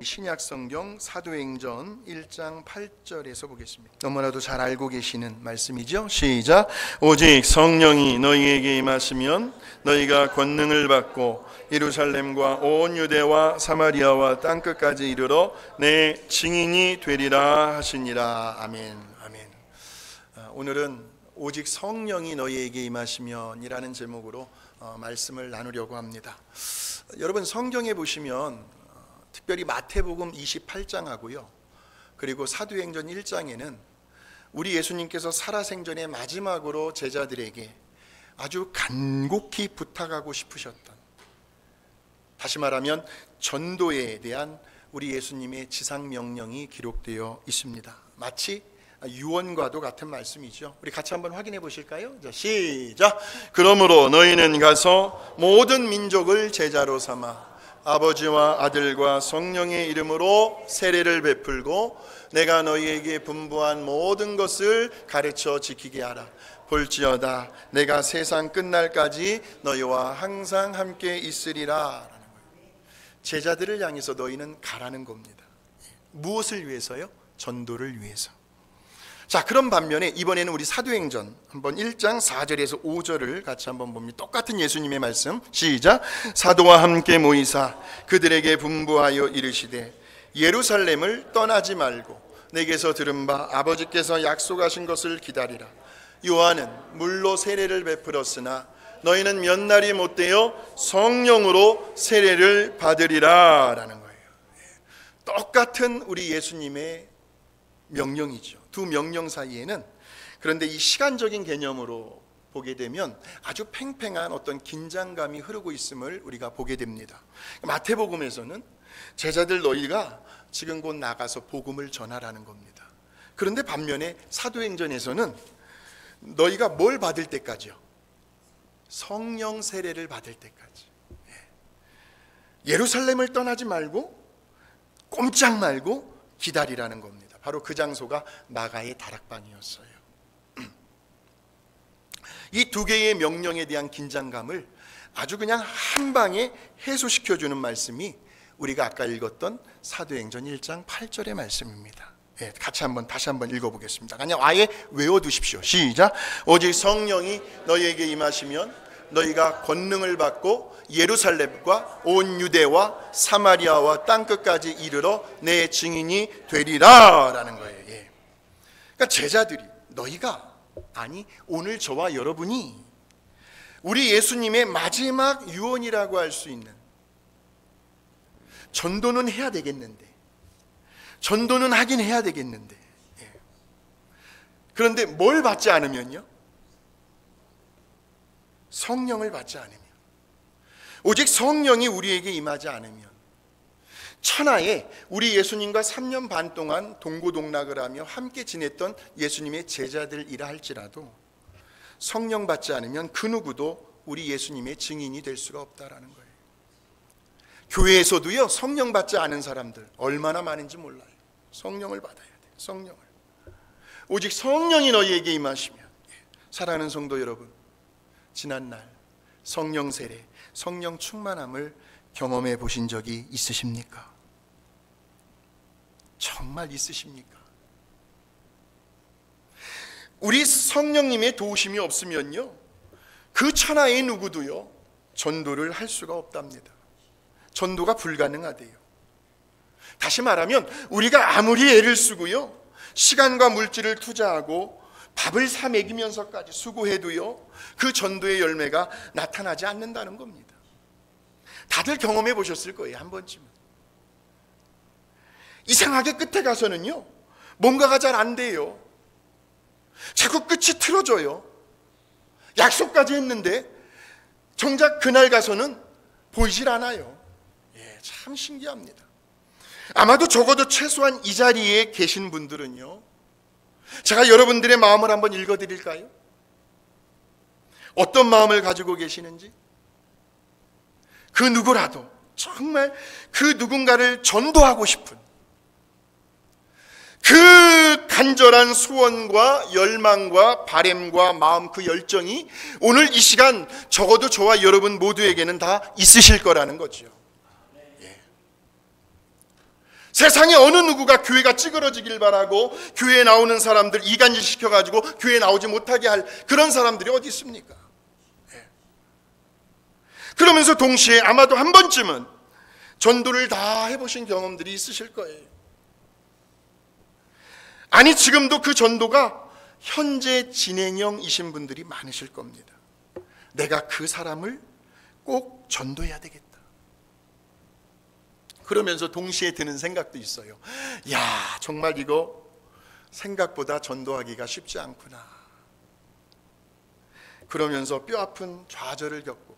신약 성경 사도행전 1장 8절에서 보겠습니다. 너무나도 잘 알고 계시는 말씀이죠. 시작. 오직 성령이 너희에게 임하시면 너희가 권능을 받고 예루살렘과 온 유대와 사마리아와 땅끝까지 이르러 내 증인이 되리라 하시니라. 아멘. 아멘. 오늘은 오직 성령이 너희에게 임하시면이라는 제목으로 말씀을 나누려고 합니다. 여러분, 성경에 보시면 특별히 마태복음 28장하고요, 그리고 사도행전 1장에는 우리 예수님께서 살아생전의 마지막으로 제자들에게 아주 간곡히 부탁하고 싶으셨던, 다시 말하면 전도에 대한 우리 예수님의 지상 명령이 기록되어 있습니다. 마치 유언과도 같은 말씀이죠. 우리 같이 한번 확인해 보실까요? 자, 시작. 그러므로 너희는 가서 모든 민족을 제자로 삼아 아버지와 아들과 성령의 이름으로 세례를 베풀고 내가 너희에게 분부한 모든 것을 가르쳐 지키게 하라. 볼지어다 내가 세상 끝날까지 너희와 항상 함께 있으리라. 라는 거예요. 제자들을 향해서 너희는 가라는 겁니다. 무엇을 위해서요? 전도를 위해서. 자, 그런 반면에 이번에는 우리 사도행전 한번 1장 4절에서 5절을 같이 한번 봅니다. 똑같은 예수님의 말씀. 시작. 사도와 함께 모이사 그들에게 분부하여 이르시되 예루살렘을 떠나지 말고 내게서 들은 바 아버지께서 약속하신 것을 기다리라. 요한은 물로 세례를 베풀었으나 너희는 몇 날이 못되어 성령으로 세례를 받으리라. 라는 거예요. 똑같은 우리 예수님의 명령이죠. 두 명령 사이에는, 그런데 이 시간적인 개념으로 보게 되면 아주 팽팽한 어떤 긴장감이 흐르고 있음을 우리가 보게 됩니다. 마태복음에서는 제자들 너희가 지금 곧 나가서 복음을 전하라는 겁니다. 그런데 반면에 사도행전에서는 너희가 뭘 받을 때까지요? 성령 세례를 받을 때까지. 예루살렘을 떠나지 말고 꼼짝 말고 기다리라는 겁니다. 바로 그 장소가 마가의 다락방이었어요. 이 두 개의 명령에 대한 긴장감을 아주 그냥 한 방에 해소시켜주는 말씀이 우리가 아까 읽었던 사도행전 1장 8절의 말씀입니다. 다시 한번 읽어보겠습니다. 그냥 아예 외워두십시오. 시작. 오직 성령이 너희에게 임하시면 너희가 권능을 받고 예루살렘과 온 유대와 사마리아와 땅끝까지 이르러 내 증인이 되리라. 라는 거예요. 그러니까 제자들이, 너희가, 아니 오늘 저와 여러분이 우리 예수님의 마지막 유언이라고 할 수 있는, 전도는 해야 되겠는데, 전도는 하긴 해야 되겠는데, 그런데 뭘 받지 않으면요? 성령을 받지 않으면, 오직 성령이 우리에게 임하지 않으면, 천하에 우리 예수님과 3년 반 동안 동고동락을 하며 함께 지냈던 예수님의 제자들이라 할지라도 성령 받지 않으면 그 누구도 우리 예수님의 증인이 될 수가 없다라는 거예요. 교회에서도요, 성령 받지 않은 사람들 얼마나 많은지 몰라요. 성령을 받아야 돼요. 성령을. 오직 성령이 너희에게 임하시면. 사랑하는 성도 여러분, 지난날 성령 세례, 성령 충만함을 경험해 보신 적이 있으십니까? 정말 있으십니까? 우리 성령님의 도우심이 없으면요, 그 천하의 누구도요 전도를 할 수가 없답니다. 전도가 불가능하대요. 다시 말하면 우리가 아무리 애를 쓰고요, 시간과 물질을 투자하고 밥을 사 먹이면서까지 수고해도요, 그 전도의 열매가 나타나지 않는다는 겁니다. 다들 경험해 보셨을 거예요, 한 번쯤은. 이상하게 끝에 가서는요, 뭔가가 잘 안 돼요. 자꾸 끝이 틀어져요. 약속까지 했는데 정작 그날 가서는 보이질 않아요. 참 신기합니다. 아마도 적어도 최소한 이 자리에 계신 분들은요, 제가 여러분들의 마음을 한번 읽어드릴까요? 어떤 마음을 가지고 계시는지. 그 누구라도 정말 그 누군가를 전도하고 싶은 그 간절한 소원과 열망과 바램과 마음, 그 열정이 오늘 이 시간 적어도 저와 여러분 모두에게는 다 있으실 거라는 거죠. 세상에 어느 누구가 교회가 찌그러지길 바라고 교회에 나오는 사람들 이간질 시켜가지고 교회에 나오지 못하게 할 그런 사람들이 어디 있습니까? 그러면서 동시에 아마도 한 번쯤은 전도를 다 해보신 경험들이 있으실 거예요. 아니, 지금도 그 전도가 현재 진행형이신 분들이 많으실 겁니다. 내가 그 사람을 꼭 전도해야 되겠다. 그러면서 동시에 드는 생각도 있어요. 야, 정말 이거 생각보다 전도하기가 쉽지 않구나. 그러면서 뼈아픈 좌절을 겪고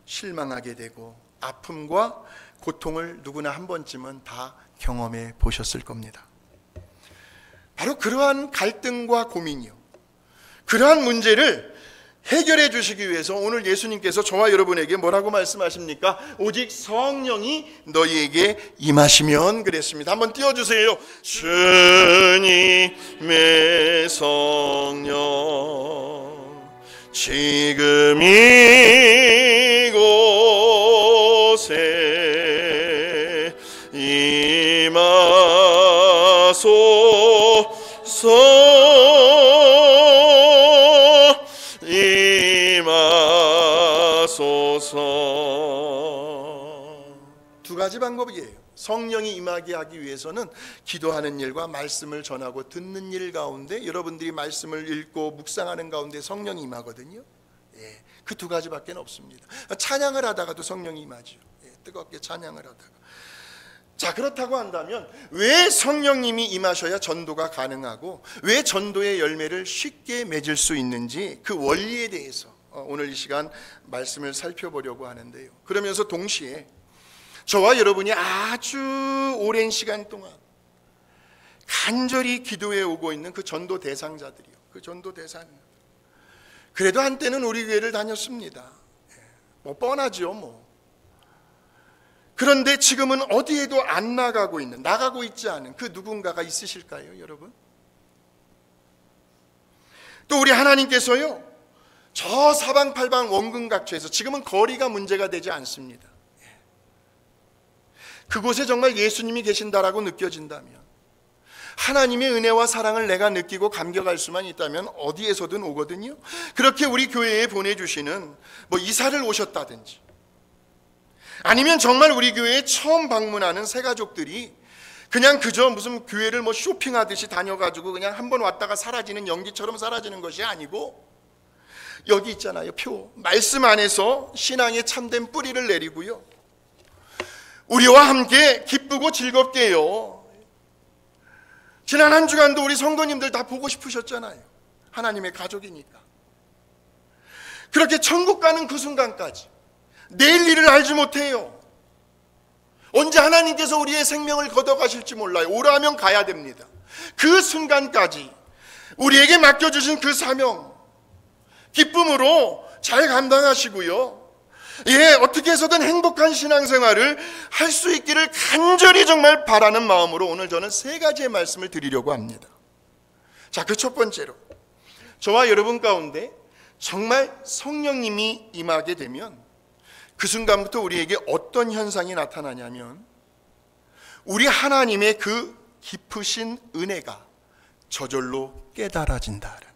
실망하게 되고 아픔과 고통을 누구나 한 번쯤은 다 경험해 보셨을 겁니다. 바로 그러한 갈등과 고민이요, 그러한 문제를 해결해 주시기 위해서 오늘 예수님께서 저와 여러분에게 뭐라고 말씀하십니까? 오직 성령이 너희에게 임하시면 그랬습니다. 한번 띄워주세요. 주님의 성령 지금 이곳에 임하소서. 두 가지 방법이에요. 성령이 임하게 하기 위해서는 기도하는 일과 말씀을 전하고 듣는 일 가운데, 여러분들이 말씀을 읽고 묵상하는 가운데 성령이 임하거든요. 그 두 가지밖에 없습니다. 찬양을 하다가도 성령이 임하죠. 뜨겁게 찬양을 하다가. 자, 그렇다고 한다면 왜 성령님이 임하셔야 전도가 가능하고 왜 전도의 열매를 쉽게 맺을 수 있는지, 그 원리에 대해서 오늘 이 시간 말씀을 살펴보려고 하는데요. 그러면서 동시에 저와 여러분이 아주 오랜 시간 동안 간절히 기도해 오고 있는 그 전도 대상자들이요, 그 전도 대상, 그래도 한때는 우리 교회를 다녔습니다. 뭐 뻔하죠 뭐. 그런데 지금은 어디에도 안 나가고 있지 않은 그 누군가가 있으실까요, 여러분? 또 우리 하나님께서요, 저 사방팔방 원근각처에서 지금은 거리가 문제가 되지 않습니다. 그곳에 정말 예수님이 계신다라고 느껴진다면, 하나님의 은혜와 사랑을 내가 느끼고 감격할 수만 있다면 어디에서든 오거든요. 그렇게 우리 교회에 보내주시는, 뭐 이사를 오셨다든지, 아니면 정말 우리 교회에 처음 방문하는 새 가족들이 그냥 그저 무슨 교회를 뭐 쇼핑하듯이 다녀가지고 그냥 한번 왔다가 사라지는, 연기처럼 사라지는 것이 아니고, 여기 있잖아요, 표. 말씀 안에서 신앙의 참된 뿌리를 내리고요, 우리와 함께 기쁘고 즐겁게요. 지난 한 주간도 우리 성도님들 다 보고 싶으셨잖아요. 하나님의 가족이니까. 그렇게 천국 가는 그 순간까지 내일 일을 알지 못해요. 언제 하나님께서 우리의 생명을 걷어가실지 몰라요. 오라 하면 가야 됩니다. 그 순간까지 우리에게 맡겨주신 그 사명 기쁨으로 잘 감당하시고요, 어떻게 해서든 행복한 신앙생활을 할 수 있기를 간절히 정말 바라는 마음으로 오늘 저는 세 가지의 말씀을 드리려고 합니다. 자, 그 첫 번째로, 저와 여러분 가운데 정말 성령님이 임하게 되면 그 순간부터 우리에게 어떤 현상이 나타나냐면, 우리 하나님의 그 깊으신 은혜가 저절로 깨달아진다라는 거예요.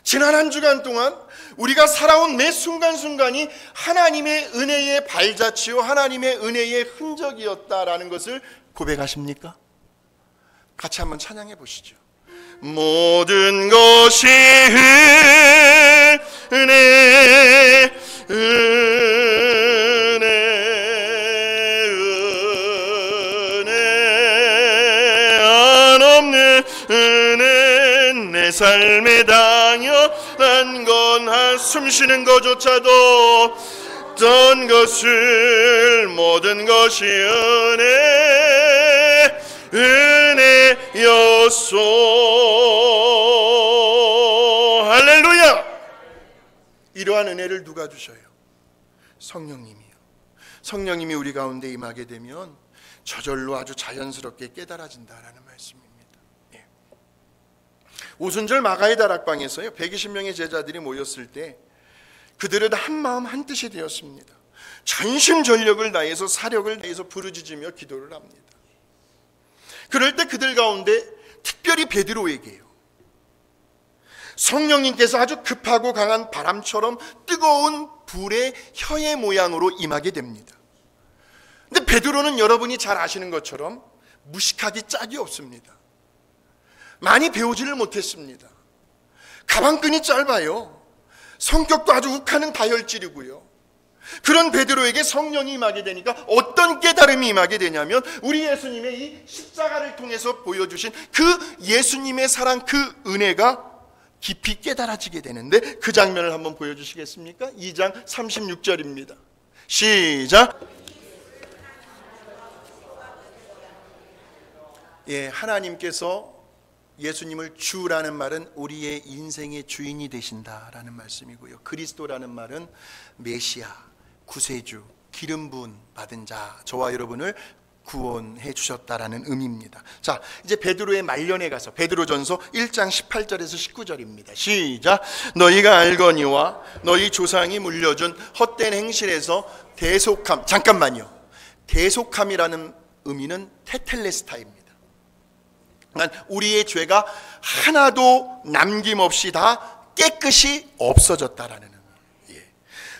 지난 한 주간 동안 우리가 살아온 매 순간순간이 하나님의 은혜의 발자취요, 하나님의 은혜의 흔적이었다라는 것을 고백하십니까? 같이 한번 찬양해 보시죠. 모든 것이 은혜, 은혜, 은혜, 한없는 은혜, 내 삶에 당연한 건 한숨 쉬는 것조차도 어떤 것을, 모든 것이 은혜, 은혜였소. 할렐루야. 이러한 은혜를 누가 주셔요? 성령님이요. 성령님이 우리 가운데 임하게 되면 저절로 아주 자연스럽게 깨달아진다라는 말씀입니다. 오순절 마가의 다락방에서요, 120명의 제자들이 모였을 때 그들은 한 마음 한 뜻이 되었습니다. 전심전력을 다해서 사력을 다해서 부르짖으며 기도를 합니다. 그럴 때 그들 가운데 특별히 베드로에게요, 성령님께서 아주 급하고 강한 바람처럼 뜨거운 불의 혀의 모양으로 임하게 됩니다. 근데 베드로는 여러분이 잘 아시는 것처럼 무식하기 짝이 없습니다. 많이 배우지를 못했습니다. 가방끈이 짧아요. 성격도 아주 욱하는 다혈질이고요. 그런 베드로에게 성령이 임하게 되니까 어떤 깨달음이 임하게 되냐면, 우리 예수님의 이 십자가를 통해서 보여주신 그 예수님의 사랑, 그 은혜가 깊이 깨달아지게 되는데, 그 장면을 한번 보여주시겠습니까? 2장 36절입니다. 시작. 예, 하나님께서 예수님을 주라는 말은 우리의 인생의 주인이 되신다라는 말씀이고요, 그리스도라는 말은 메시아, 구세주, 기름 부은 받은 자, 저와 여러분을 구원해 주셨다라는 의미입니다. 자, 이제 베드로의 말년에 가서 베드로전서 1장 18절에서 19절입니다. 시작. 너희가 알거니와 너희 조상이 물려준 헛된 행실에서 대속함. 잠깐만요. 대속함이라는 의미는 테텔레스타입니다. 그러니까 우리의 죄가 하나도 남김없이 다 깨끗이 없어졌다라는 의미. 예.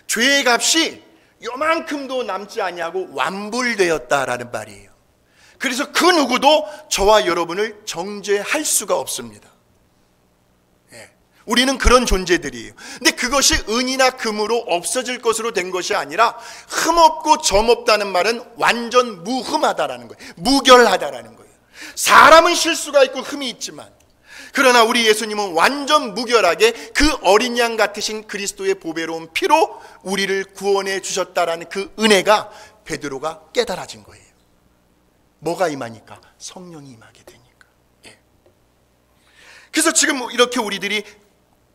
죄의 값이 요만큼도 남지 아니하고 완불되었다라는 말이에요. 그래서 그 누구도 저와 여러분을 정죄할 수가 없습니다. 예. 우리는 그런 존재들이에요. 근데 그것이 은이나 금으로 없어질 것으로 된 것이 아니라, 흠없고 점없다는 말은 완전 무흠하다라는 거예요. 무결하다라는 거예요. 사람은 실수가 있고 흠이 있지만, 그러나 우리 예수님은 완전 무결하게 그 어린 양 같으신 그리스도의 보배로운 피로 우리를 구원해 주셨다라는 그 은혜가 베드로가 깨달아진 거예요. 뭐가 임하니까? 성령이 임하게 되니까. 예. 그래서 지금 이렇게 우리들이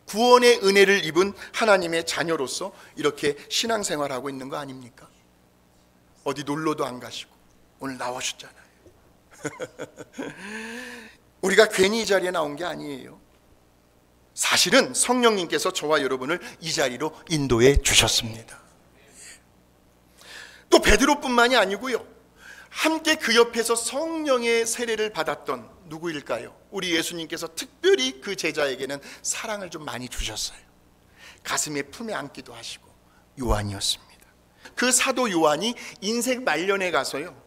구원의 은혜를 입은 하나님의 자녀로서 이렇게 신앙생활하고 있는 거 아닙니까? 어디 놀러도 안 가시고 오늘 나오셨잖아요. 우리가 괜히 이 자리에 나온 게 아니에요. 사실은 성령님께서 저와 여러분을 이 자리로 인도해 주셨습니다. 또 베드로뿐만이 아니고요, 함께 그 옆에서 성령의 세례를 받았던 누구일까요? 우리 예수님께서 특별히 그 제자에게는 사랑을 좀 많이 주셨어요. 가슴에 품에 안기도 하시고, 요한이었습니다. 그 사도 요한이 인생 말년에 가서요,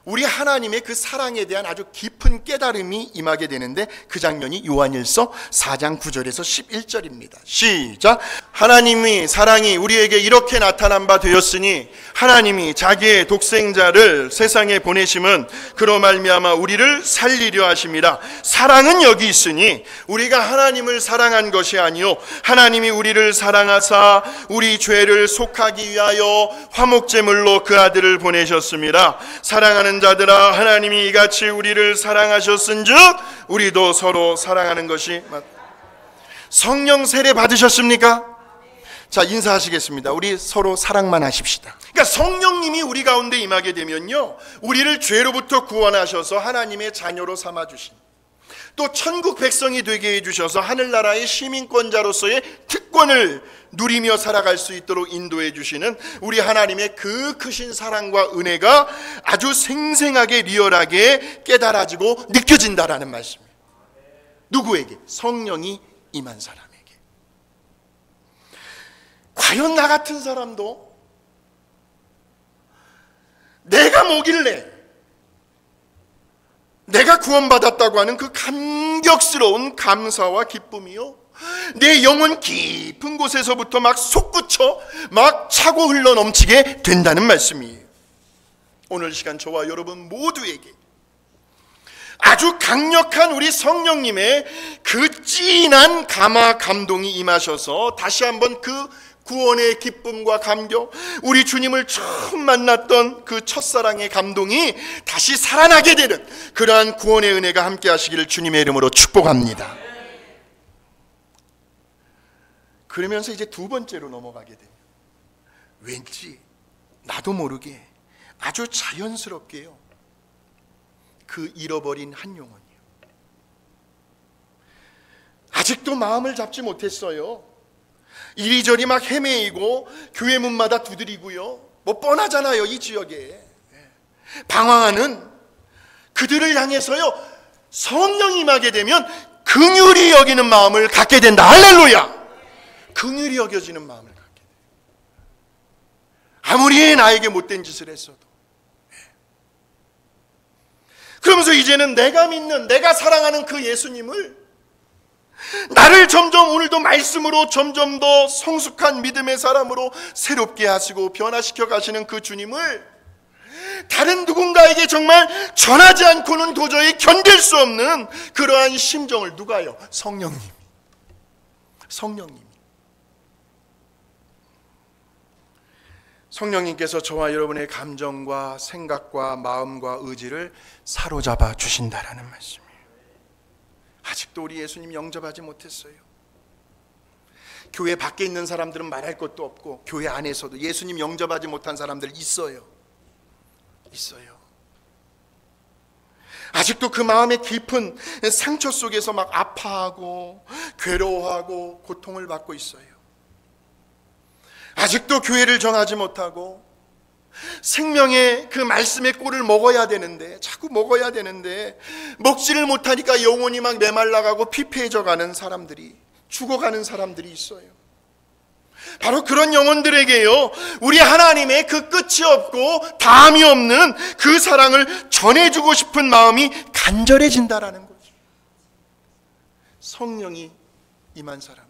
우리 하나님의 그 사랑에 대한 아주 깊은 깨달음이 임하게 되는데, 그 장면이 요한일서 4장 9절에서 11절입니다. 시작. 하나님의 사랑이 우리에게 이렇게 나타난 바 되었으니 하나님이 자기의 독생자를 세상에 보내심은 그로 말미암아 우리를 살리려 하심이라. 사랑은 여기 있으니 우리가 하나님을 사랑한 것이 아니요 하나님이 우리를 사랑하사 우리 죄를 속하기 위하여 화목제물로 그 아들을 보내셨습니다. 사랑하는 자들아, 하나님이 이같이 우리를 사랑하셨은즉 우리도 서로 사랑하는 것이 성령 세례 받으셨습니까? 자, 인사하시겠습니다. 우리 서로 사랑만 하십시다. 그러니까 성령님이 우리 가운데 임하게 되면요, 우리를 죄로부터 구원하셔서 하나님의 자녀로 삼아주신, 또 천국 백성이 되게 해주셔서 하늘나라의 시민권자로서의 특권을 누리며 살아갈 수 있도록 인도해 주시는 우리 하나님의 그 크신 사랑과 은혜가 아주 생생하게 리얼하게 깨달아지고 느껴진다라는 말씀이에요. 누구에게? 성령이 임한 사람에게. 과연 나 같은 사람도 내가 뭐길래 내가 구원받았다고 하는 그 감격스러운 감사와 기쁨이요, 내 영혼 깊은 곳에서부터 막 솟구쳐 막 차고 흘러 넘치게 된다는 말씀이에요. 오늘 시간 저와 여러분 모두에게 아주 강력한 우리 성령님의 그 진한 감화 감동이 임하셔서 다시 한번 그 구원의 기쁨과 감격, 우리 주님을 처음 만났던 그 첫사랑의 감동이 다시 살아나게 되는 그러한 구원의 은혜가 함께 하시기를 주님의 이름으로 축복합니다. 그러면서 이제 두 번째로 넘어가게 돼요. 왠지 나도 모르게 아주 자연스럽게요, 그 잃어버린 한 영혼이요, 아직도 마음을 잡지 못했어요. 이리저리 막 헤매이고 교회 문마다 두드리고요, 뭐 뻔하잖아요. 이 지역에 방황하는 그들을 향해서요, 성령이 임하게 되면 긍휼히 여기는 마음을 갖게 된다. 할렐루야. 긍휼히 여겨지는 마음을 갖게 돼요. 아무리 나에게 못된 짓을 했어도. 그러면서 이제는 내가 믿는, 내가 사랑하는 그 예수님을, 나를 점점 오늘도 말씀으로 점점 더 성숙한 믿음의 사람으로 새롭게 하시고 변화시켜 가시는 그 주님을 다른 누군가에게 정말 전하지 않고는 도저히 견딜 수 없는 그러한 심정을 누가요? 성령님이. 성령님께서 저와 여러분의 감정과 생각과 마음과 의지를 사로잡아 주신다라는 말씀이에요. 아직도 우리 예수님 영접하지 못했어요. 교회 밖에 있는 사람들은 말할 것도 없고, 교회 안에서도 예수님 영접하지 못한 사람들 있어요. 아직도 그 마음의 깊은 상처 속에서 막 아파하고 괴로워하고 고통을 받고 있어요. 아직도 교회를 정하지 못하고 생명의 그 말씀의 꿀을 먹어야 되는데, 자꾸 먹어야 되는데 먹지를 못하니까 영혼이 막 메말라가고 피폐해져가는 사람들이, 죽어가는 사람들이 있어요. 바로 그런 영혼들에게요, 우리 하나님의 그 끝이 없고 다함이 없는 그 사랑을 전해주고 싶은 마음이 간절해진다라는 거죠. 성령이 임한 사람.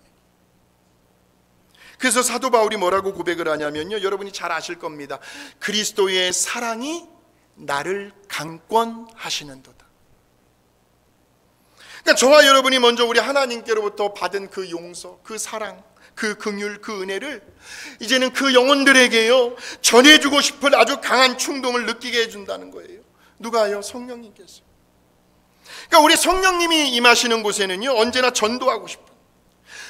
그래서 사도 바울이 뭐라고 고백을 하냐면요, 여러분이 잘 아실 겁니다. 그리스도의 사랑이 나를 강권하시는도다. 그러니까 저와 여러분이 먼저 우리 하나님께로부터 받은 그 용서, 그 사랑, 그 긍휼, 그 은혜를 이제는 그 영혼들에게요 전해주고 싶은 아주 강한 충동을 느끼게 해준다는 거예요. 누가요? 성령님께서. 그러니까 우리 성령님이 임하시는 곳에는요, 언제나 전도하고 싶은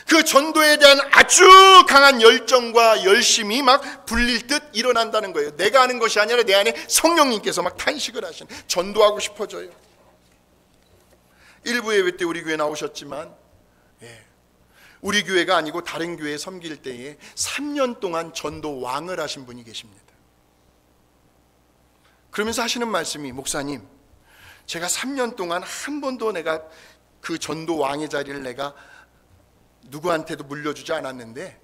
그 전도에 대한 아주 강한 열정과 열심이 막 불릴 듯 일어난다는 거예요. 내가 하는 것이 아니라 내 안에 성령님께서 막 탄식을 하시는, 전도하고 싶어져요. 일부 예배 때 우리 교회 나오셨지만, 우리 교회가 아니고 다른 교회에 섬길 때에 3년 동안 전도 왕을 하신 분이 계십니다. 그러면서 하시는 말씀이, 목사님, 제가 3년 동안 한 번도 내가 그 전도 왕의 자리를 내가 누구한테도 물려주지 않았는데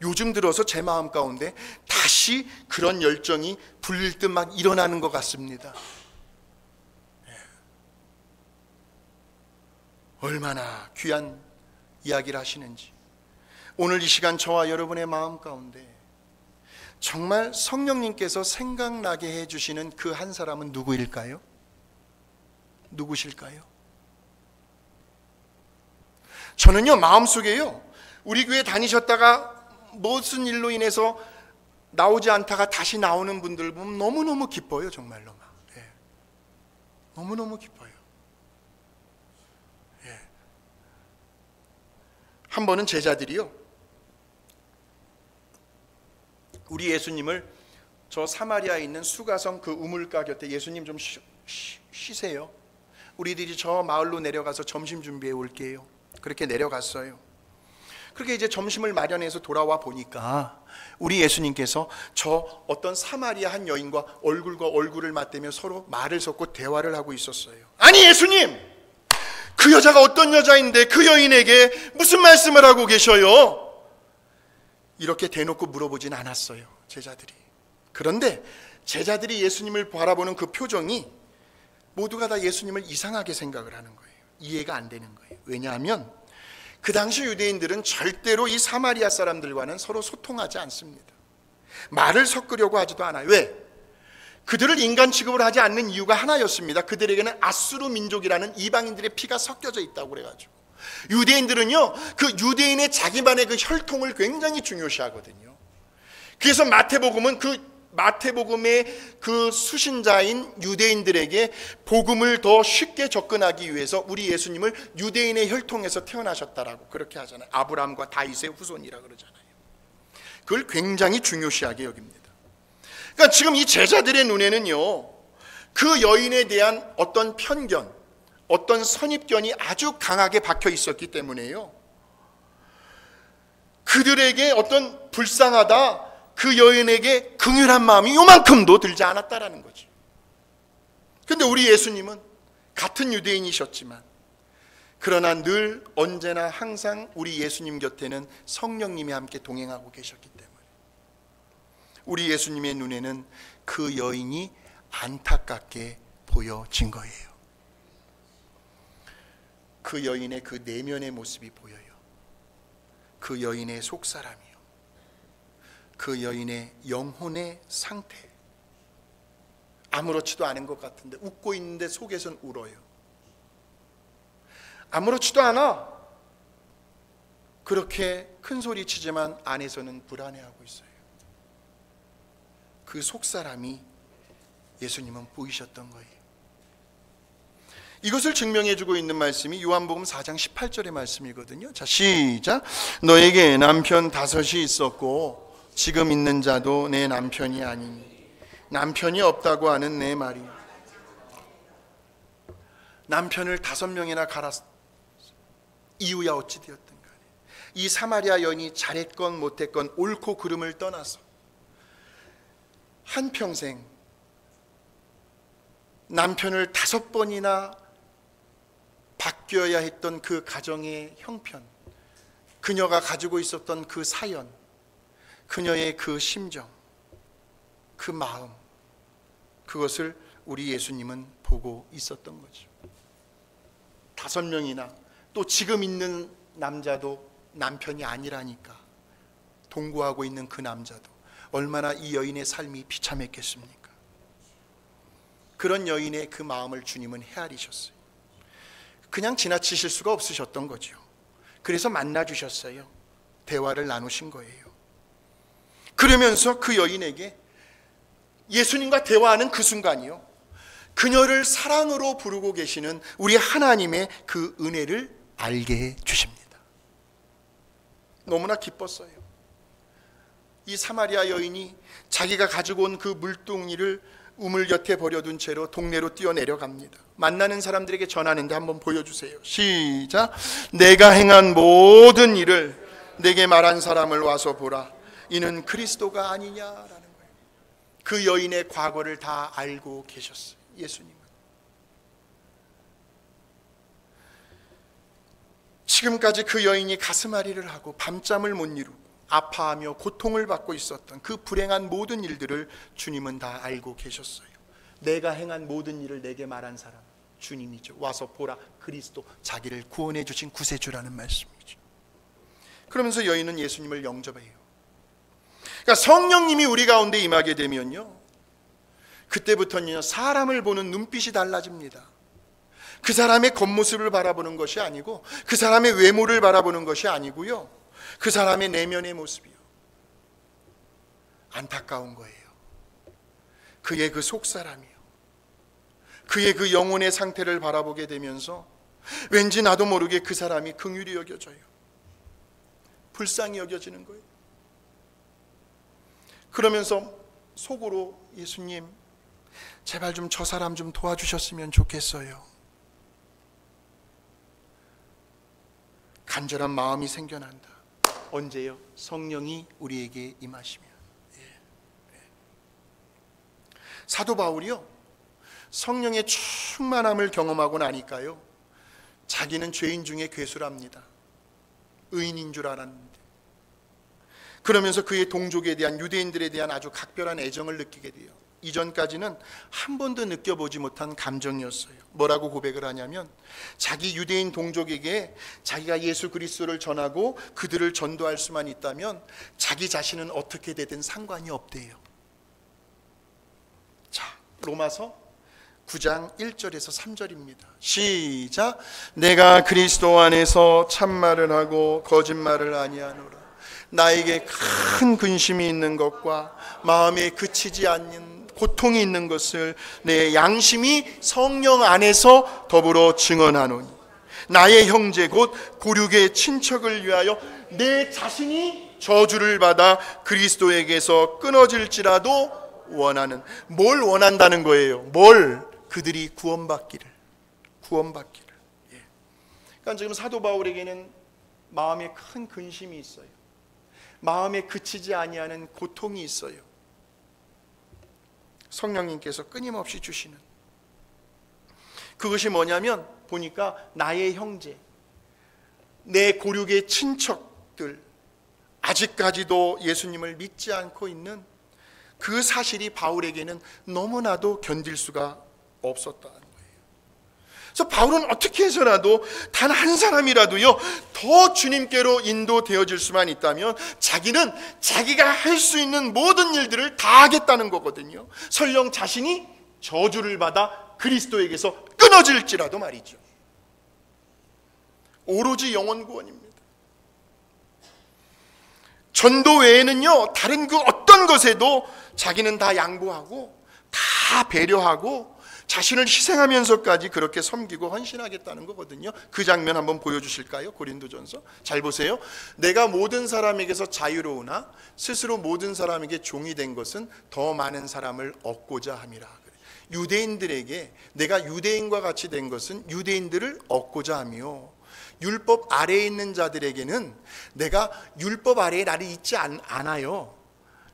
요즘 들어서 제 마음 가운데 다시 그런 열정이 불릴 듯 막 일어나는 것 같습니다. 얼마나 귀한 이야기를 하시는지. 오늘 이 시간 저와 여러분의 마음 가운데 정말 성령님께서 생각나게 해주시는 그 한 사람은 누구일까요? 누구실까요? 저는요, 마음속에요, 우리 교회 다니셨다가 무슨 일로 인해서 나오지 않다가 다시 나오는 분들 보면 너무너무 기뻐요. 정말로 막. 너무너무 기뻐요. 한 번은 제자들이요, 우리 예수님을 저 사마리아에 있는 수가성 그 우물가 곁에, 예수님 좀 쉬세요, 우리들이 저 마을로 내려가서 점심 준비해 올게요. 그렇게 내려갔어요. 그렇게 이제 점심을 마련해서 돌아와 보니까 우리 예수님께서 저 어떤 사마리아 한 여인과 얼굴과 얼굴을 맞대며 서로 말을 섞고 대화를 하고 있었어요. 아니 예수님, 그 여자가 어떤 여자인데 그 여인에게 무슨 말씀을 하고 계셔요? 이렇게 대놓고 물어보진 않았어요, 제자들이. 그런데 제자들이 예수님을 바라보는 그 표정이 모두가 다 예수님을 이상하게 생각을 하는 거예요. 이해가 안 되는 거예요. 왜냐하면 그 당시 유대인들은 절대로 이 사마리아 사람들과는 서로 소통하지 않습니다. 말을 섞으려고 하지도 않아요. 왜? 그들을 인간 취급을 하지 않는 이유가 하나였습니다. 그들에게는 아수르 민족이라는 이방인들의 피가 섞여져 있다고 그래가지고, 유대인들은요 그 유대인의 자기만의 그 혈통을 굉장히 중요시하거든요. 그래서 마태복음의 그 수신자인 유대인들에게 복음을 더 쉽게 접근하기 위해서 우리 예수님을 유대인의 혈통에서 태어나셨다라고 그렇게 하잖아요. 아브라함과 다윗의 후손이라 그러잖아요. 그걸 굉장히 중요시하게 여깁니다. 그러니까 지금 이 제자들의 눈에는요 그 여인에 대한 어떤 편견, 어떤 선입견이 아주 강하게 박혀 있었기 때문에요, 그들에게 어떤 불쌍하다, 그 여인에게 긍휼한 마음이 요만큼도 들지 않았다라는 거죠. 근데 우리 예수님은 같은 유대인이셨지만 그러나 늘 언제나 항상 우리 예수님 곁에는 성령님이 함께 동행하고 계셨기 때문에 우리 예수님의 눈에는 그 여인이 안타깝게 보여진 거예요. 그 여인의 그 내면의 모습이 보여요. 그 여인의 속사람이요, 그 여인의 영혼의 상태. 아무렇지도 않은 것 같은데 웃고 있는데 속에선 울어요. 아무렇지도 않아. 그렇게 큰 소리 치지만 안에서는 불안해하고 있어요. 그 속사람이 예수님은 보이셨던 거예요. 이것을 증명해주고 있는 말씀이 요한복음 4장 18절의 말씀이거든요. 자, 시작. 너에게 남편 5이 있었고 지금 있는 자도 내 남편이 아니니 남편이 없다고 하는 내 말이. 남편을 5명이나 갈았. 이유야 어찌 되었든 간에 이 사마리아 여인이 잘했건 못했건 옳고 그름을 떠나서 한평생 남편을 5번이나 바뀌어야 했던 그 가정의 형편, 그녀가 가지고 있었던 그 사연, 그녀의 그 심정, 그 마음, 그것을 우리 예수님은 보고 있었던 거죠. 5명이나 또 지금 있는 남자도 남편이 아니라니까 동거하고 있는 그 남자도 얼마나 이 여인의 삶이 비참했겠습니까? 그런 여인의 그 마음을 주님은 헤아리셨어요. 그냥 지나치실 수가 없으셨던 거죠. 그래서 만나주셨어요. 대화를 나누신 거예요. 그러면서 그 여인에게 예수님과 대화하는 그 순간이요, 그녀를 사랑으로 부르고 계시는 우리 하나님의 그 은혜를 알게 해 주십니다. 너무나 기뻤어요. 이 사마리아 여인이 자기가 가지고 온 그 물동이를 우물 곁에 버려둔 채로 동네로 뛰어내려갑니다. 만나는 사람들에게 전하는데 한번 보여주세요. 시작. 내가 행한 모든 일을 내게 말한 사람을 와서 보라. 이는 그리스도가 아니냐라는 거예요. 그 여인의 과거를 다 알고 계셨어요. 예수님은 지금까지 그 여인이 가슴앓이를 하고 밤잠을 못 이루고 아파하며 고통을 받고 있었던 그 불행한 모든 일들을 주님은 다 알고 계셨어요. 내가 행한 모든 일을 내게 말한 사람 주님이죠. 와서 보라, 그리스도, 자기를 구원해 주신 구세주라는 말씀이죠. 그러면서 여인은 예수님을 영접해요. 그러니까 성령님이 우리 가운데 임하게 되면요, 그때부터는요 사람을 보는 눈빛이 달라집니다. 그 사람의 겉모습을 바라보는 것이 아니고, 그 사람의 외모를 바라보는 것이 아니고요, 그 사람의 내면의 모습이요, 안타까운 거예요. 그의 그 속사람이요, 그의 그 영혼의 상태를 바라보게 되면서 왠지 나도 모르게 그 사람이 긍휼히 여겨져요. 불쌍히 여겨지는 거예요. 그러면서 속으로 예수님 제발 좀 저 사람 좀 도와주셨으면 좋겠어요. 간절한 마음이 생겨난다. 언제요? 성령이 우리에게 임하시면. 사도 바울이요, 성령의 충만함을 경험하고 나니까요 자기는 죄인 중에 괴수랍니다. 의인인 줄 알았는데. 그러면서 그의 동족에 대한, 유대인들에 대한 아주 각별한 애정을 느끼게 돼요. 이전까지는 한 번도 느껴보지 못한 감정이었어요. 뭐라고 고백을 하냐면, 자기 유대인 동족에게 자기가 예수 그리스도를 전하고 그들을 전도할 수만 있다면 자기 자신은 어떻게 되든 상관이 없대요. 자, 로마서 9장 1절에서 3절입니다. 시작. 내가 그리스도 안에서 참말을 하고 거짓말을 아니하노라. 나에게 큰 근심이 있는 것과 마음에 그치지 않는 고통이 있는 것을 내 양심이 성령 안에서 더불어 증언하노니, 나의 형제 곧 고륙의 친척을 위하여 내 자신이 저주를 받아 그리스도에게서 끊어질지라도 원하는. 뭘 원한다는 거예요? 뭘? 그들이 구원받기를. 그러니까 지금 사도 바울에게는 마음에 큰 근심이 있어요. 마음에 그치지 아니하는 고통이 있어요. 성령님께서 끊임없이 주시는, 그것이 뭐냐면 보니까 나의 형제, 내 고륙의 친척들, 아직까지도 예수님을 믿지 않고 있는 그 사실이 바울에게는 너무나도 견딜 수가 없었다는 거예요. 그래서 바울은 어떻게 해서라도 단 한 사람이라도요 더 주님께로 인도되어질 수만 있다면 자기는 자기가 할 수 있는 모든 일들을 다 하겠다는 거거든요. 설령 자신이 저주를 받아 그리스도에게서 끊어질지라도 말이죠. 오로지 영혼 구원입니다. 전도 외에는요 다른 그 어떤 것에도 자기는 다 양보하고 다 배려하고 자신을 희생하면서까지 그렇게 섬기고 헌신하겠다는 거거든요. 그 장면 한번 보여주실까요? 고린도전서 잘 보세요. 내가 모든 사람에게서 자유로우나 스스로 모든 사람에게 종이 된 것은 더 많은 사람을 얻고자 함이라. 유대인들에게 내가 유대인과 같이 된 것은 유대인들을 얻고자 하며, 율법 아래에 있는 자들에게는 내가 율법 아래에 나를 있지 않아요.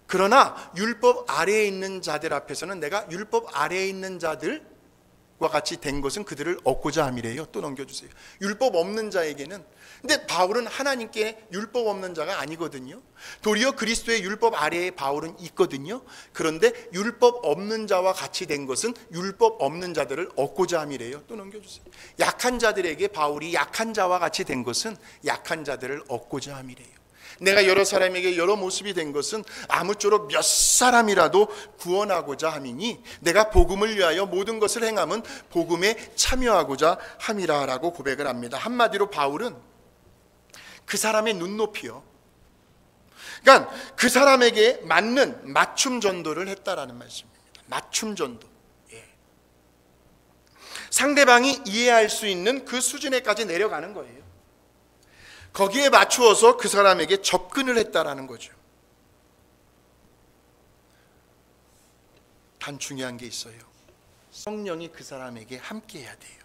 그러나 율법 아래에 있는 자들 앞에서는 내가 율법 아래에 있는 자들과 같이 된 것은 그들을 얻고자 함이래요. 또 넘겨주세요. 율법 없는 자에게는, 근데 바울은 하나님께 율법 없는 자가 아니거든요. 도리어 그리스도의 율법 아래에 바울은 있거든요. 그런데 율법 없는 자와 같이 된 것은 율법 없는 자들을 얻고자 함이래요. 또 넘겨주세요. 약한 자들에게 바울이 약한 자와 같이 된 것은 약한 자들을 얻고자 함이래요. 내가 여러 사람에게 여러 모습이 된 것은 아무쪼록 몇 사람이라도 구원하고자 함이니 내가 복음을 위하여 모든 것을 행함은 복음에 참여하고자 함이라라고 고백을 합니다. 한마디로 바울은 그 사람의 눈높이요, 그러니까 그 사람에게 맞는 맞춤 전도를 했다라는 말씀입니다. 맞춤 전도. 상대방이 이해할 수 있는 그 수준에까지 내려가는 거예요. 거기에 맞추어서 그 사람에게 접근을 했다라는 거죠. 단 중요한 게 있어요. 성령이 그 사람에게 함께 해야 돼요.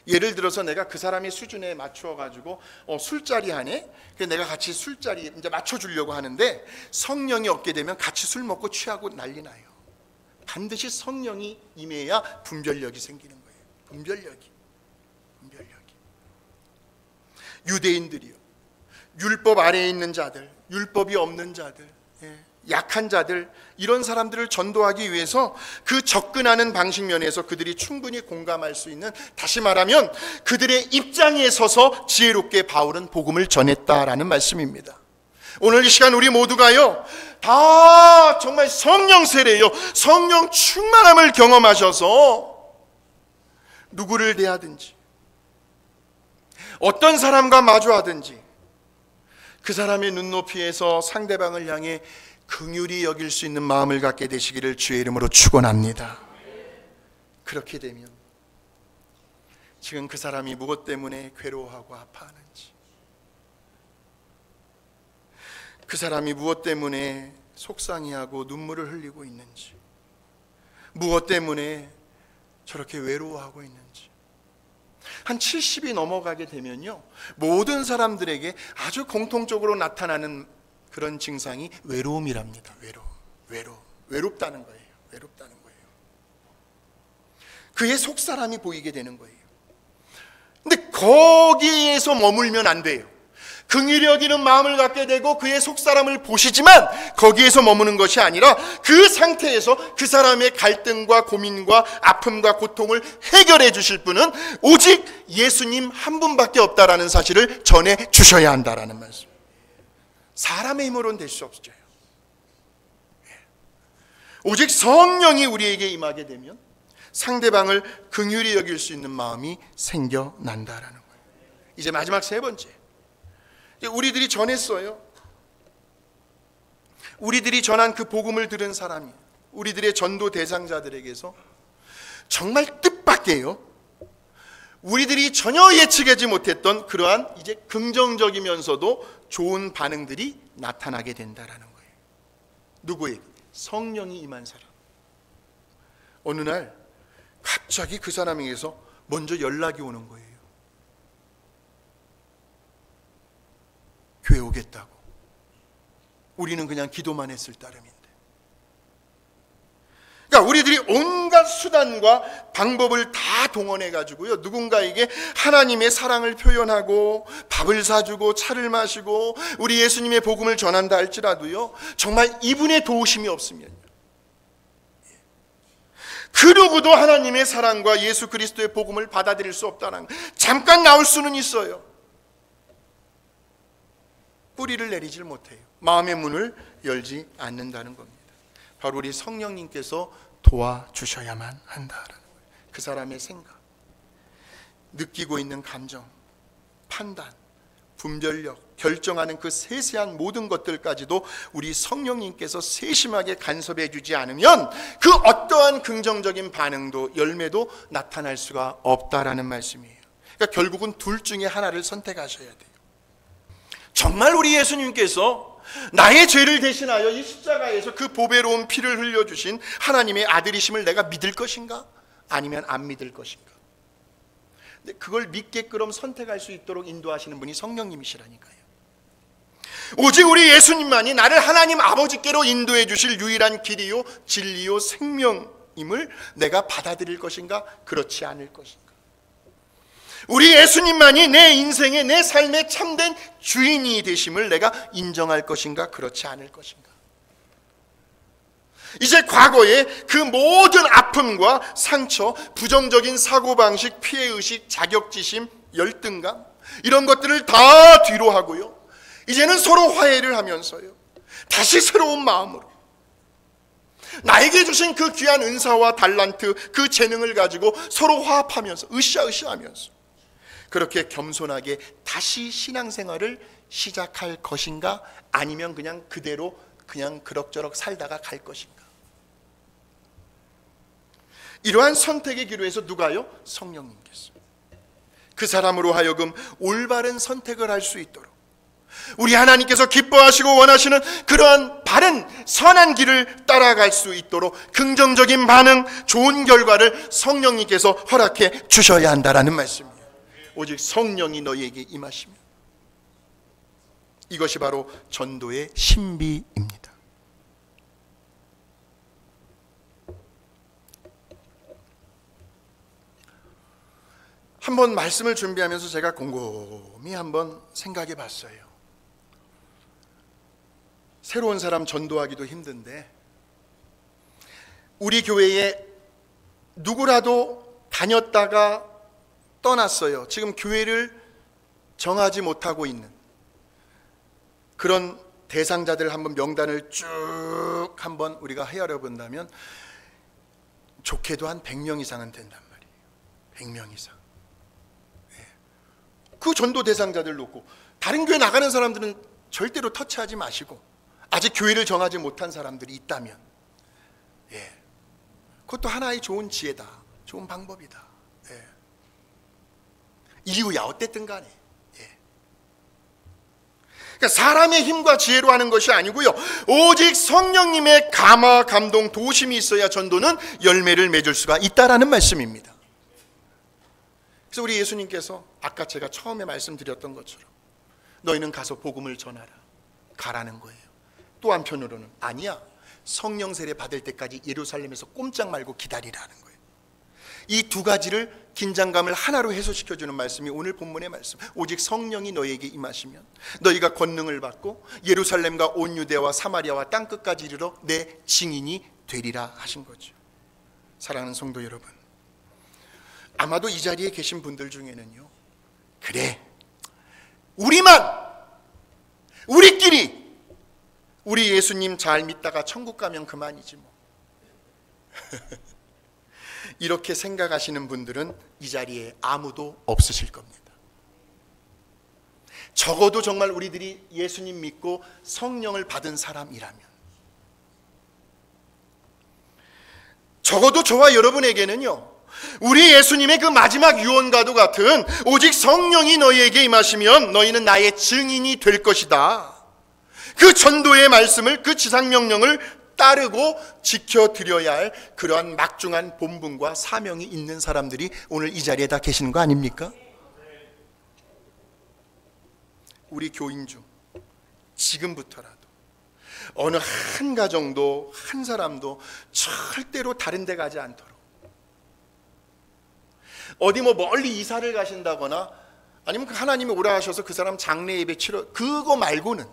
예를 들어서 내가 그 사람의 수준에 맞추어 가지고 술자리 하네. 그래서 내가 같이 술자리 이제 맞춰 주려고 하는데 성령이 없게 되면 같이 술 먹고 취하고 난리 나요. 반드시 성령이 임해야 분별력이 생기는 거예요. 분별력이. 유대인들이요, 율법 아래에 있는 자들, 율법이 없는 자들, 약한 자들, 이런 사람들을 전도하기 위해서 그 접근하는 방식 면에서 그들이 충분히 공감할 수 있는, 다시 말하면 그들의 입장에 서서 지혜롭게 바울은 복음을 전했다라는 말씀입니다. 오늘 이 시간 우리 모두가요 다 정말 성령 세례요, 성령 충만함을 경험하셔서 누구를 대하든지 어떤 사람과 마주하든지 그 사람의 눈높이에서 상대방을 향해 긍휼히 여길 수 있는 마음을 갖게 되시기를 주의 이름으로 축원합니다. 그렇게 되면 지금 그 사람이 무엇 때문에 괴로워하고 아파하는지, 그 사람이 무엇 때문에 속상해하고 눈물을 흘리고 있는지, 무엇 때문에 저렇게 외로워하고 있는지, 한 70이 넘어가게 되면요 모든 사람들에게 아주 공통적으로 나타나는 그런 증상이 외로움이랍니다. 외롭다는 거예요. 그의 속사람이 보이게 되는 거예요. 근데 거기에서 머물면 안 돼요. 긍휼히 여기는 마음을 갖게 되고 그의 속사람을 보시지만 거기에서 머무는 것이 아니라 그 상태에서 그 사람의 갈등과 고민과 아픔과 고통을 해결해 주실 분은 오직 예수님 한 분밖에 없다라는 사실을 전해 주셔야 한다라는 말씀. 사람의 힘으로는 될 수 없어요. 오직 성령이 우리에게 임하게 되면 상대방을 긍휼히 여길 수 있는 마음이 생겨난다라는 거예요. 이제 마지막 세 번째, 우리들이 전했어요. 우리들이 전한 그 복음을 들은 사람이 우리들의 전도 대상자들에게서 정말 뜻밖에요 우리들이 전혀 예측하지 못했던 그러한 이제 긍정적이면서도 좋은 반응들이 나타나게 된다라는 거예요. 누구에게? 성령이 임한 사람. 어느 날 갑자기 그 사람에게서 먼저 연락이 오는 거예요. 교회 오겠다고. 우리는 그냥 기도만 했을 따름인데. 그러니까 우리들이 온갖 수단과 방법을 다 동원해 가지고요, 누군가에게 하나님의 사랑을 표현하고 밥을 사주고 차를 마시고 우리 예수님의 복음을 전한다 할지라도요, 정말 이분의 도우심이 없으면 그 누구도 하나님의 사랑과 예수 그리스도의 복음을 받아들일 수 없다는, 잠깐 나올 수는 있어요. 뿌리를 내리질 못해요. 마음의 문을 열지 않는다는 겁니다. 바로 우리 성령님께서 도와주셔야만 한다는 거예요. 그 사람의 생각, 느끼고 있는 감정, 판단, 분별력, 결정하는 그 세세한 모든 것들까지도 우리 성령님께서 세심하게 간섭해 주지 않으면 그 어떠한 긍정적인 반응도 열매도 나타날 수가 없다라는 말씀이에요. 그러니까 결국은 둘 중에 하나를 선택하셔야 돼요. 정말 우리 예수님께서 나의 죄를 대신하여 이 십자가에서 그 보배로운 피를 흘려주신 하나님의 아들이심을 내가 믿을 것인가? 아니면 안 믿을 것인가? 근데 그걸 믿게끔 선택할 수 있도록 인도하시는 분이 성령님이시라니까요. 오직 우리 예수님만이 나를 하나님 아버지께로 인도해 주실 유일한 길이요 진리요 생명임을 내가 받아들일 것인가? 그렇지 않을 것인가? 우리 예수님만이 내 인생의, 내 삶의 참된 주인이 되심을 내가 인정할 것인가? 그렇지 않을 것인가? 이제 과거의 그 모든 아픔과 상처, 부정적인 사고방식, 피해의식, 자격지심, 열등감, 이런 것들을 다 뒤로 하고요, 이제는 서로 화해를 하면서요, 다시 새로운 마음으로 나에게 주신 그 귀한 은사와 달란트, 그 재능을 가지고 서로 화합하면서 으쌰으쌰하면서 그렇게 겸손하게 다시 신앙생활을 시작할 것인가? 아니면 그냥 그대로 그냥 그럭저럭 살다가 갈 것인가? 이러한 선택의 기로에서 누가요? 성령님께서 그 사람으로 하여금 올바른 선택을 할 수 있도록, 우리 하나님께서 기뻐하시고 원하시는 그러한 바른 선한 길을 따라갈 수 있도록 긍정적인 반응, 좋은 결과를 성령님께서 허락해 주셔야 한다라는 말씀이에요. 오직 성령이 너희에게 임하시면, 이것이 바로 전도의 신비입니다. 한번 말씀을 준비하면서 제가 곰곰이 한번 생각해 봤어요. 새로운 사람 전도하기도 힘든데 우리 교회에 누구라도 다녔다가 떠났어요. 지금 교회를 정하지 못하고 있는 그런 대상자들 한번 명단을 쭉 한번 우리가 헤아려 본다면 좋게도 한 100명 이상은 된단 말이에요. 100명 이상. 그 전도 대상자들 놓고 다른 교회 나가는 사람들은 절대로 터치하지 마시고, 아직 교회를 정하지 못한 사람들이 있다면 그것도 하나의 좋은 지혜다, 좋은 방법이다. 이유야 어쨌든 간에. 그러니까 사람의 힘과 지혜로 하는 것이 아니고요, 오직 성령님의 감화, 감동, 도우심이 있어야 전도는 열매를 맺을 수가 있다라는 말씀입니다. 그래서 우리 예수님께서 아까 제가 처음에 말씀드렸던 것처럼 너희는 가서 복음을 전하라, 가라는 거예요. 또 한편으로는 아니야, 성령 세례 받을 때까지 예루살렘에서 꼼짝 말고 기다리라는 거예요. 이 두 가지를, 긴장감을 하나로 해소시켜주는 말씀이 오늘 본문의 말씀. 오직 성령이 너희에게 임하시면 너희가 권능을 받고 예루살렘과 온 유대와 사마리아와 땅끝까지 이르러 내 증인이 되리라 하신 거죠. 사랑하는 성도 여러분, 아마도 이 자리에 계신 분들 중에는요, 그래 우리끼리 우리 예수님 잘 믿다가 천국 가면 그만이지 뭐 이렇게 생각하시는 분들은 이 자리에 아무도 없으실 겁니다. 적어도 정말 우리들이 예수님 믿고 성령을 받은 사람이라면, 적어도 저와 여러분에게는요, 우리 예수님의 그 마지막 유언과도 같은 오직 성령이 너희에게 임하시면 너희는 나의 증인이 될 것이다, 그 전도의 말씀을, 그 지상명령을 따르고 지켜드려야 할 그러한 막중한 본분과 사명이 있는 사람들이 오늘 이 자리에 다 계시는 거 아닙니까? 우리 교인 중 지금부터라도 어느 한 가정도 한 사람도 절대로 다른 데 가지 않도록, 어디 멀리 이사를 가신다거나 아니면 하나님이 오라 하셔서 그 사람 장례 예배 치러, 그거 말고는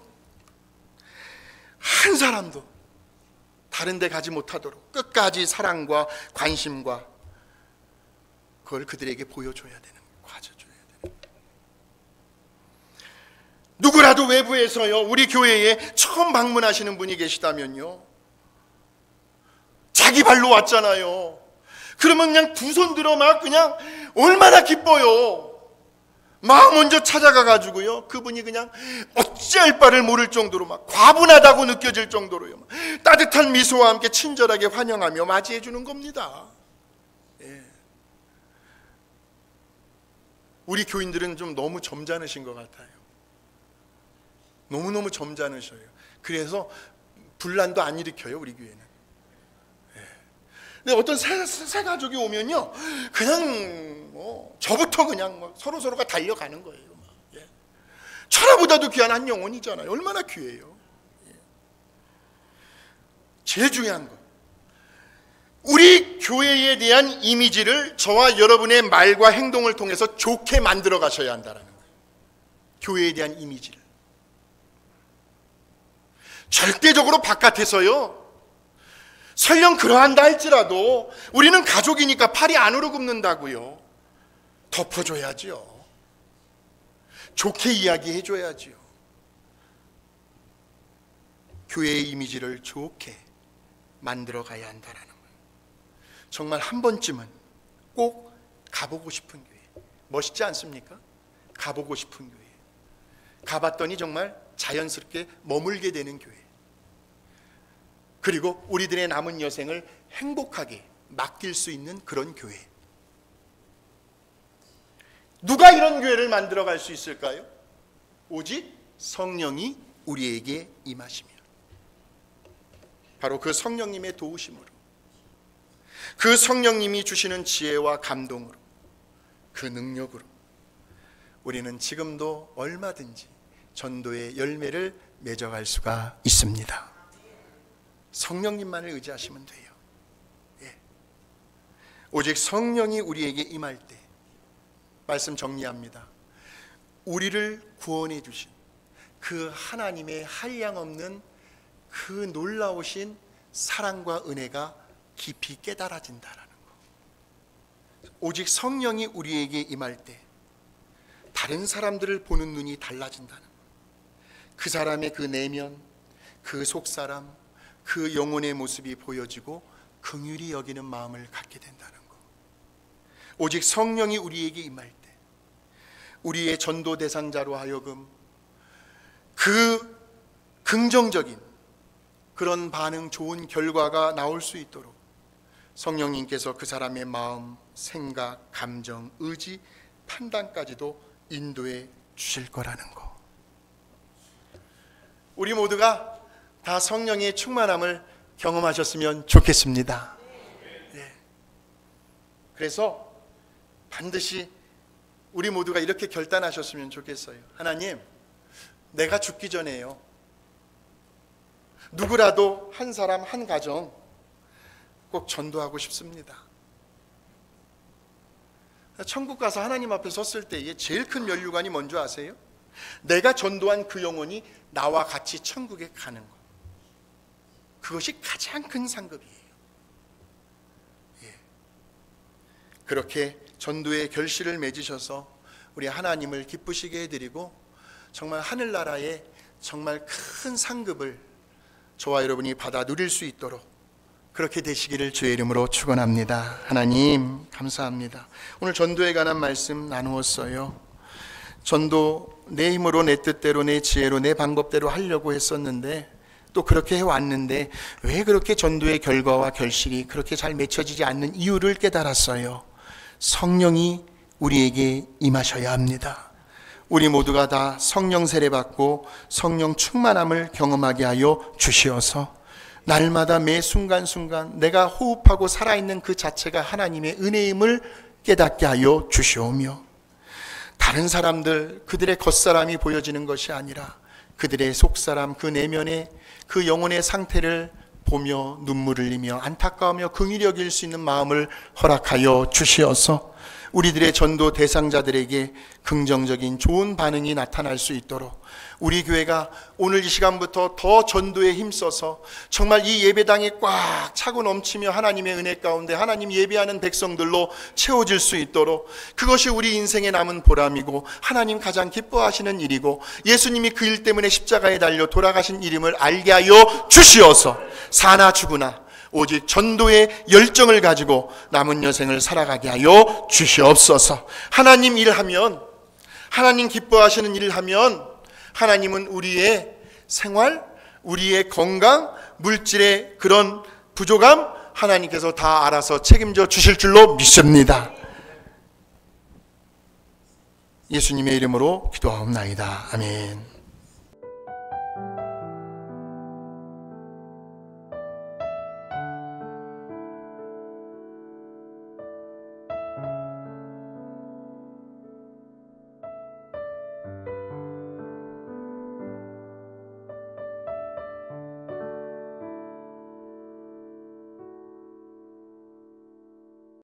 한 사람도 다른 데 가지 못하도록 끝까지 사랑과 관심과 그걸 그들에게 보여줘야 되는, 가져줘야 되는. 누구라도 외부에서요, 우리 교회에 처음 방문하시는 분이 계시다면요, 자기 발로 왔잖아요. 그러면 그냥 두 손 들어 막 그냥 얼마나 기뻐요. 막 먼저 찾아가 가지고요, 그분이 그냥 어찌할 바를 모를 정도로 막 과분하다고 느껴질 정도로요, 막 따뜻한 미소와 함께 친절하게 환영하며 맞이해 주는 겁니다. 예. 우리 교인들은 좀 너무 점잖으신 것 같아요. 너무너무 점잖으셔요. 그래서 분란도 안 일으켜요, 우리 교회는. 예. 근데 어떤 새 가족이 오면요, 그냥 저부터 그냥 서로가 달려가는 거예요. 예. 천하보다도 귀한 한 영혼이잖아요. 얼마나 귀해요. 예. 제일 중요한 거, 우리 교회에 대한 이미지를 저와 여러분의 말과 행동을 통해서 좋게 만들어 가셔야 한다는 거예요. 교회에 대한 이미지를. 절대적으로 바깥에서요, 설령 그러한다 할지라도 우리는 가족이니까 팔이 안으로 굽는다고요. 덮어줘야지요. 좋게 이야기해줘야지요. 교회의 이미지를 좋게 만들어 가야 한다는 거예요. 정말 한 번쯤은 꼭 가보고 싶은 교회. 멋있지 않습니까? 가보고 싶은 교회. 가봤더니 정말 자연스럽게 머물게 되는 교회. 그리고 우리들의 남은 여생을 행복하게 맡길 수 있는 그런 교회. 누가 이런 교회를 만들어 갈 수 있을까요? 오직 성령이 우리에게 임하시며, 바로 그 성령님의 도우심으로, 그 성령님이 주시는 지혜와 감동으로, 그 능력으로 우리는 지금도 얼마든지 전도의 열매를 맺어갈 수가 있습니다. 성령님만을 의지하시면 돼요. 예. 오직 성령이 우리에게 임할 때, 말씀 정리합니다. 우리를 구원해 주신 그 하나님의 한량없는 그 놀라우신 사랑과 은혜가 깊이 깨달아진다라는 거. 오직 성령이 우리에게 임할 때 다른 사람들을 보는 눈이 달라진다는 거. 그 사람의 그 내면, 그 속사람, 그 영혼의 모습이 보여지고 긍휼히 여기는 마음을 갖게 된다는 거. 오직 성령이 우리에게 임할 때 우리의 전도 대상자로 하여금 그 긍정적인 그런 반응, 좋은 결과가 나올 수 있도록 성령님께서 그 사람의 마음, 생각, 감정, 의지, 판단까지도 인도해 주실 거라는 거. 우리 모두가 다 성령의 충만함을 경험하셨으면 좋겠습니다. 네. 그래서 반드시 우리 모두가 이렇게 결단하셨으면 좋겠어요. 하나님, 내가 죽기 전에요, 누구라도 한 사람, 한 가정 꼭 전도하고 싶습니다. 천국 가서 하나님 앞에 섰을 때에 제일 큰 면류관이 뭔지 아세요? 내가 전도한 그 영혼이 나와 같이 천국에 가는 것. 그것이 가장 큰 상급이에요. 예. 그렇게 전도의 결실을 맺으셔서 우리 하나님을 기쁘시게 해드리고 정말 하늘나라의 정말 큰 상급을 저와 여러분이 받아 누릴 수 있도록 그렇게 되시기를 주의 이름으로 축원합니다. 하나님 감사합니다. 오늘 전도에 관한 말씀 나누었어요. 전도 내 힘으로, 내 뜻대로, 내 지혜로, 내 방법대로 하려고 했었는데, 또 그렇게 해왔는데 왜 그렇게 전도의 결과와 결실이 그렇게 잘 맺혀지지 않는 이유를 깨달았어요. 성령이 우리에게 임하셔야 합니다. 우리 모두가 다 성령 세례받고 성령 충만함을 경험하게 하여 주시어서 날마다 매 순간순간 내가 호흡하고 살아있는 그 자체가 하나님의 은혜임을 깨닫게 하여 주시오며, 다른 사람들, 그들의 겉사람이 보여지는 것이 아니라 그들의 속사람, 그 내면의 그 영혼의 상태를 보며 눈물을 흘리며 안타까우며 긍휼히 여길 수 있는 마음을 허락하여 주시어서 우리들의 전도 대상자들에게 긍정적인 좋은 반응이 나타날 수 있도록 우리 교회가 오늘 이 시간부터 더 전도에 힘써서 정말 이 예배당이 꽉 차고 넘치며 하나님의 은혜 가운데 하나님 예배하는 백성들로 채워질 수 있도록, 그것이 우리 인생에 남은 보람이고 하나님 가장 기뻐하시는 일이고 예수님이 그 일 때문에 십자가에 달려 돌아가신 이름을 알게 하여 주시어서 사나 죽으나 오직 전도의 열정을 가지고 남은 여생을 살아가게 하여 주시옵소서. 하나님 일하면, 하나님 기뻐하시는 일을 하면 하나님은 우리의 생활, 우리의 건강, 물질의 그런 부족함 하나님께서 다 알아서 책임져 주실 줄로 믿습니다. 예수님의 이름으로 기도하옵나이다. 아멘.